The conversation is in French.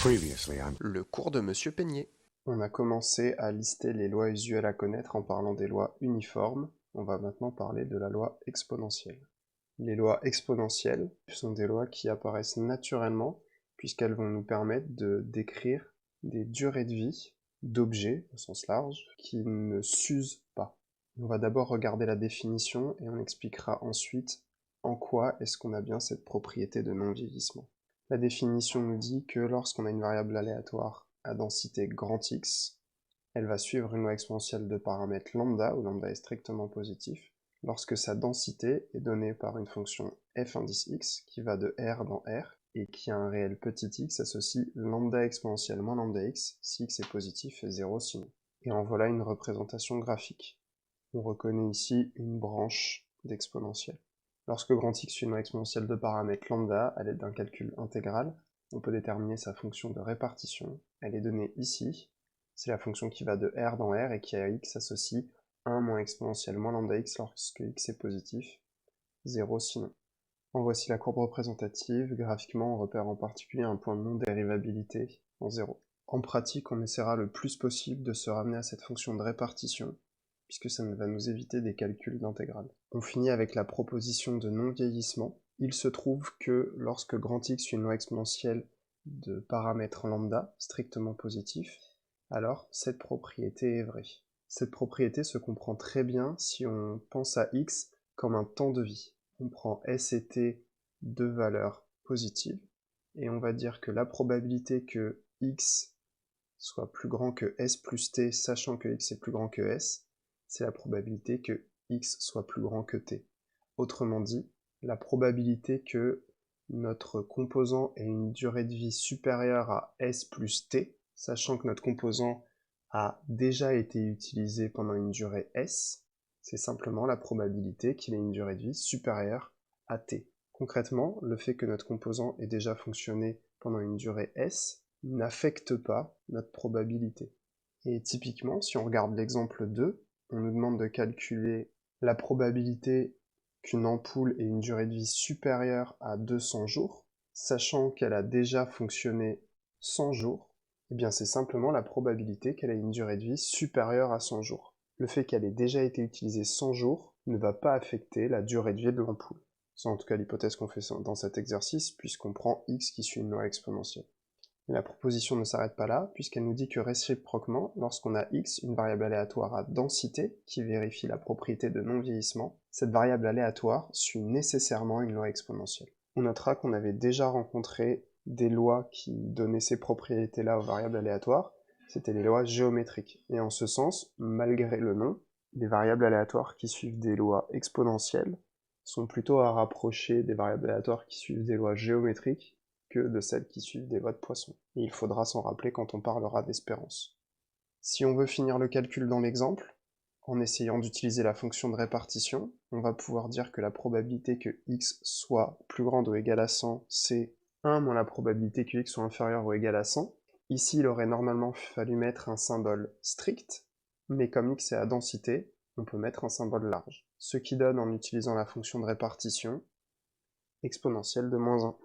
Le cours de Monsieur Peigné. On a commencé à lister les lois usuelles à connaître en parlant des lois uniformes. On va maintenant parler de la loi exponentielle. Les lois exponentielles sont des lois qui apparaissent naturellement puisqu'elles vont nous permettre de décrire des durées de vie d'objets, au sens large, qui ne s'usent pas. On va d'abord regarder la définition et on expliquera ensuite en quoi est-ce qu'on a bien cette propriété de non-vieillissement. La définition nous dit que lorsqu'on a une variable aléatoire à densité grand X, elle va suivre une loi exponentielle de paramètre lambda, où lambda est strictement positif, lorsque sa densité est donnée par une fonction f indice x qui va de R dans R, et qui a un réel petit x associe lambda exponentielle moins lambda x, si x est positif et 0 sinon. Et en voilà une représentation graphique. On reconnaît ici une branche d'exponentielle. Lorsque grand X suit une loi exponentielle de paramètre lambda, à l'aide d'un calcul intégral, on peut déterminer sa fonction de répartition. Elle est donnée ici. C'est la fonction qui va de R dans R et qui à x associe 1 moins exponentielle moins lambda x lorsque x est positif, 0 sinon. En voici la courbe représentative. Graphiquement, on repère en particulier un point de non-dérivabilité en 0. En pratique, on essaiera le plus possible de se ramener à cette fonction de répartition, puisque ça va nous éviter des calculs d'intégrale. On finit avec la proposition de non-vieillissement. Il se trouve que lorsque grand X suit une loi exponentielle de paramètre lambda, strictement positif, alors cette propriété est vraie. Cette propriété se comprend très bien si on pense à X comme un temps de vie. On prend S et T, deux valeurs positives, et on va dire que la probabilité que X soit plus grand que S plus T, sachant que X est plus grand que S, c'est la probabilité que X soit plus grand que T. Autrement dit, la probabilité que notre composant ait une durée de vie supérieure à S plus T, sachant que notre composant a déjà été utilisé pendant une durée S, c'est simplement la probabilité qu'il ait une durée de vie supérieure à T. Concrètement, le fait que notre composant ait déjà fonctionné pendant une durée S n'affecte pas notre probabilité. Et typiquement, si on regarde l'exemple 2, on nous demande de calculer la probabilité qu'une ampoule ait une durée de vie supérieure à 200 jours, sachant qu'elle a déjà fonctionné 100 jours, eh bien c'est simplement la probabilité qu'elle ait une durée de vie supérieure à 100 jours. Le fait qu'elle ait déjà été utilisée 100 jours ne va pas affecter la durée de vie de l'ampoule. C'est en tout cas l'hypothèse qu'on fait dans cet exercice, puisqu'on prend x qui suit une loi exponentielle. La proposition ne s'arrête pas là, puisqu'elle nous dit que réciproquement, lorsqu'on a x, une variable aléatoire à densité, qui vérifie la propriété de non-vieillissement, cette variable aléatoire suit nécessairement une loi exponentielle. On notera qu'on avait déjà rencontré des lois qui donnaient ces propriétés-là aux variables aléatoires, c'était les lois géométriques. Et en ce sens, malgré le nom, les variables aléatoires qui suivent des lois exponentielles sont plutôt à rapprocher des variables aléatoires qui suivent des lois géométriques que de celles qui suivent des lois de Poisson. Et il faudra s'en rappeler quand on parlera d'espérance. Si on veut finir le calcul dans l'exemple, en essayant d'utiliser la fonction de répartition, on va pouvoir dire que la probabilité que x soit plus grande ou égale à 100, c'est 1 moins la probabilité que x soit inférieur ou égal à 100. Ici, il aurait normalement fallu mettre un symbole strict, mais comme x est à densité, on peut mettre un symbole large. Ce qui donne, en utilisant la fonction de répartition, exponentielle de moins 1.